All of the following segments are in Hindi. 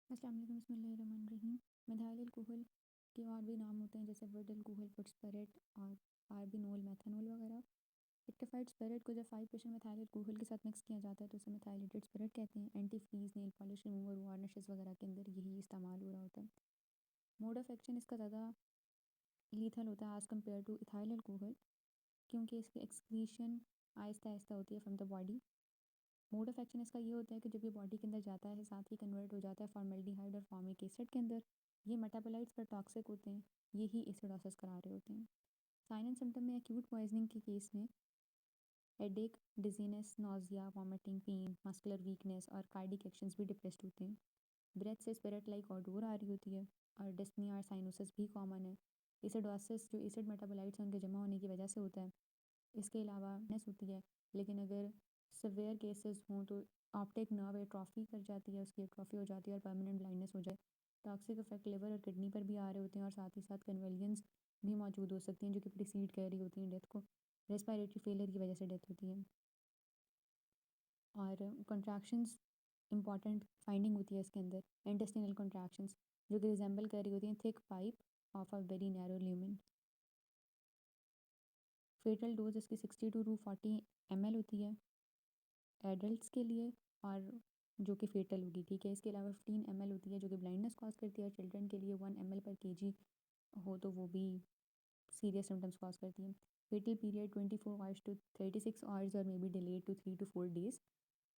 अस्सलाम वालेकुम बिस्मिल्लाहिर्रहमानिर्रहीम। मिथाइल अल्कोहल के और भी नाम होते हैं जैसे वुड अल्कोहल, फुड स्पिरिट और कार्बिनोल, मेथनॉल वगैरह। रेक्टिफाइड स्पिरिट को जब 5% मिथाइल अल्कोहल के साथ मिक्स किया जाता है तो उसे मिथाइलेटेड स्पिरिट कहते हैं। Anti freeze, nail polish remover, varnishes वगैरह के अंदर यही इस्तेमाल हो रहा होता है। मोड ऑफ एक्शन इसका ज़्यादा लीथल होता है as compare two ethyl alcohol, क्योंकि इसकी एक्सक्रीशन आहिस्ता आहिस्ता होती है from the body. Mode of action इसका ये होता है कि जब ये बॉडी के अंदर जाता है साथ ही कन्वर्ट हो जाता है फॉर्मेल्डिहाइड और फॉर्मिक एसिड के अंदर। ये मेटाबोलाइट्स पर टॉक्सिक होते हैं, यही एसिडोसिस करा रहे होते हैं। साइन एंड सिम्टम में एक्यूट पॉइजनिंग के केस में headache, dizziness, nausea, vomiting, pain, muscular weakness और कार्डिक एक्शंस भी डिप्रेस्ड होते हैं। ब्रेथ से स्पिरिट लाइक ऑडोर आ रही होती है और डिस्पनिया और साइनोसिस भी कॉमन है। एसिडोसिस जो एसिड मेटाबोलाइट्स हैं उनके जमा होने की वजह से होता है। इसके अलावा नेस होती है, लेकिन अगर सिवियर केसेस हों तो ऑप्टिक नर्व एट्रोफी कर जाती है, उसकी एट्रोफी हो जाती है और परमानेंट ब्लाइंडनेस हो जाए। टॉक्सिक इफेक्ट लिवर और किडनी पर भी आ रहे होते हैं और साथ ही साथ कन्वल्जन्स भी मौजूद हो सकती हैं जो कि प्रिसीड कर रही होती हैं डेथ को। रेस्पिरेटरी फेलियर की वजह से डेथ होती है। और कॉन्ट्रैक्शंस इंपॉर्टेंट फाइंडिंग होती है इसके अंदर। इंटेस्टिनल कॉन्ट्रैक्शंस जो कि रिजेंबल कर रही होती हैं thick pipe of a very narrow lumen. Fatal dose इसकी 62 to 40 ml होती है एडल्ट्स के लिए, और जो कि फेटल होगी, ठीक है। इसके अलावा 15 ml होती है जो कि ब्लाइंडनेस कॉज करती है। चिल्ड्रन के लिए 1 ml/kg हो तो वो भी सीरियस सिम्टम्स कॉज करती है। Fatal period 24 hours to 36 hours और may be delayed to 3 to 4 days।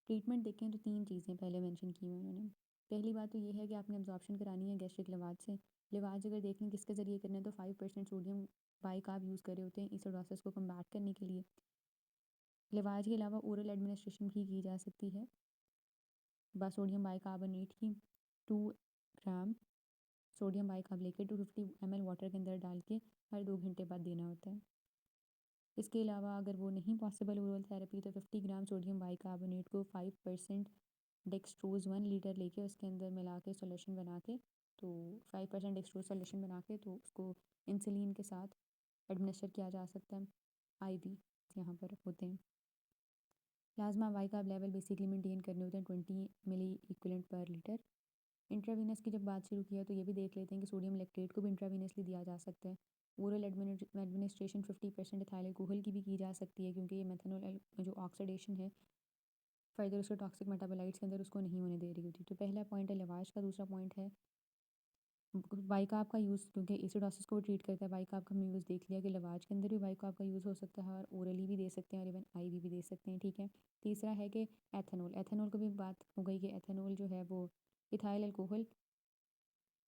Treatment देखें तो 3 चीज़ें पहले मेंशन की हुई उन्होंने। पहली बात तो ये है कि आपने एब्जॉर्प्शन करानी है गैस्ट्रिक लिवाज से। लिवाज अगर देख लें किसके ज़रिए करना है तो 5% सोडियम बाइकार्ब यूज़ कर रहे होते हैं एसिडोसिस को कम्बैट करने के लिए। लिवाज के अलावा ओरल एडमिनिस्ट्रेशन भी की जा सकती है सोडियम बाइकार्बोनेट की। 2 ग्राम सोडियम बाइकार्ब लेके 250 ml वाटर के अंदर डाल के हर 2 घंटे बाद देना होता है। इसके अलावा अगर वो नहीं पॉसिबल ओरल थेरेपी तो 50 ग्राम सोडियम बाइकार्बोनेट को 5% डेक्सट्रोज 1 लीटर लेके उसके अंदर मिला के सोल्यूशन बना के, तो 5% डेक्सट्रोज सोल्यूशन बना के तो उसको इंसुलिन के साथ एडमिनिस्टर किया जा सकता है। IV यहाँ पर होते हैं। Plasma bicarb level basically maintain करने होते हैं 20 ml/L। इंट्रावीनस की जब बात शुरू की है तो ये भी देख लेते हैं कि सोडियम लेक्ट्रेट को भी इंट्रावीनसली दिया जा सकता है। ओरल एडमिनिस्ट्रेशन 50% इथाइल अल्कोहल की भी की जा सकती है, क्योंकि ये मेथनॉल जो ऑक्सीडेशन है फर्दर उसके टॉक्सिक मेटाबोलाइट्स के अंदर उसको नहीं होने दे रही होती। तो पहला पॉइंट है लिवाज का। दूसरा पॉइंट है बाइकार्ब का यूज़, क्योंकि एसिडोसिस को ट्रीट करता है। बाइकार्ब का हमने यूज़ देख लिया कि लिवाज के अंदर भी बाइकार्ब का यूज़ हो सकता है और ओरली भी दे सकते हैं और इवन IV भी दे सकते हैं, ठीक है। तीसरा है कि एथेनॉल, एथेनॉल को भी बात हो गई कि एथेनॉल जो है वो इथाइल अल्कोहल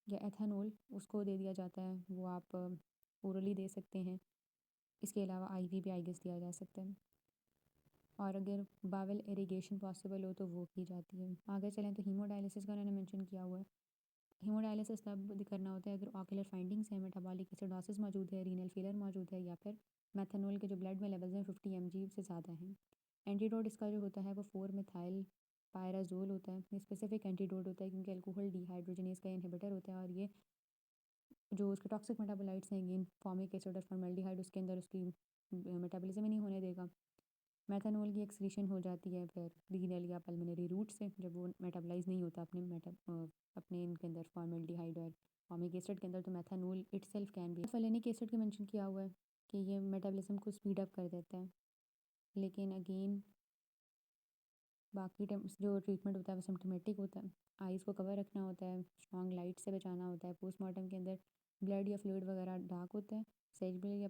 या एथेनॉल उसको दे दिया जाता है, वो आप ओरली दे सकते हैं। इसके अलावा IV भी आई गेस दिया जा सकता है, और अगर बावल इरिगेशन पॉसिबल हो तो वो की जाती है। आगे चलें तो हीमोडायलिसिस का उन्होंने मेंशन किया हुआ है। हीमोडायलिसिस तब करना होता है अगर ऑक्यूलर फाइंडिंग्स हैं, मेटाबॉलिक एसिडोसिस मौजूद है, रीनल फेलियर मौजूद है, या फिर मेथनॉल के जो ब्लड में लेवल्स हैं 50 mg से ज़्यादा हैं। एंटीडोट इसका जो होता है वो 4 मिथाइल पायराजोल होता है। ये स्पेसिफिक एंटीडोट होता है क्योंकि अल्कोहल डिहाइड्रोजनेज का इनहिबिटर होता है, और ये जो उसके टॉक्सिक मेटाबोलाइट्स हैं अगेन फॉर्मिक एसिड और फॉर्मेल्डिहाइड उसके अंदर उसकी मेटाबॉलिज्म ही नहीं होने देगा। मेथनॉल की एक्सक्रीशन हो जाती है फिर रीनल या पल्मोनरी रूट से जब वो मेटाबोलाइज नहीं होता अपने इनके अंदर फॉर्मेल्डिहाइड और फॉर्मिक एसिड के अंदर, तो methanol itself can be phenolic acid का मेंशन किया हुआ है कि ये मेटाबॉलिज्म को स्पीड अप कर देता है। लेकिन अगेन बाकी जो ट्रीटमेंट होता है वो सिम्टोमेटिक होता है। आइज़ को कवर रखना होता है, स्ट्रॉन्ग लाइट से बचाना होता है। पोस्टमार्टम के अंदर ब्लड या फ्लूइड वगैरह डार्क होता है। सेरिब्रल या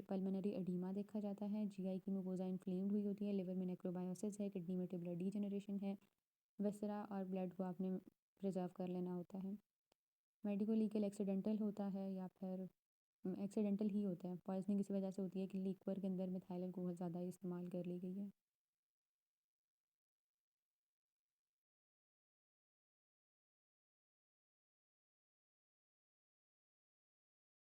पल्मोनरी एडीमा देखा जाता है। GI की म्यूकोजा इन्फ्लेम्ड हुई होती है। लिवर में नेक्रोबायोसिस है। किडनी में ट्यूबुलर डीजनरेशन है। वेसरा और ब्लड को आपने प्रिजर्व कर लेना होता है। मेडिको लीगल एक्सीडेंटल होता है या फिर एक्सीडेंटल ही होता है। पॉइजनिंग इसी वजह से होती है कि लीक्वर के अंदर मिथाइल अल्कोहल ज़्यादा इस्तेमाल कर ली गई है।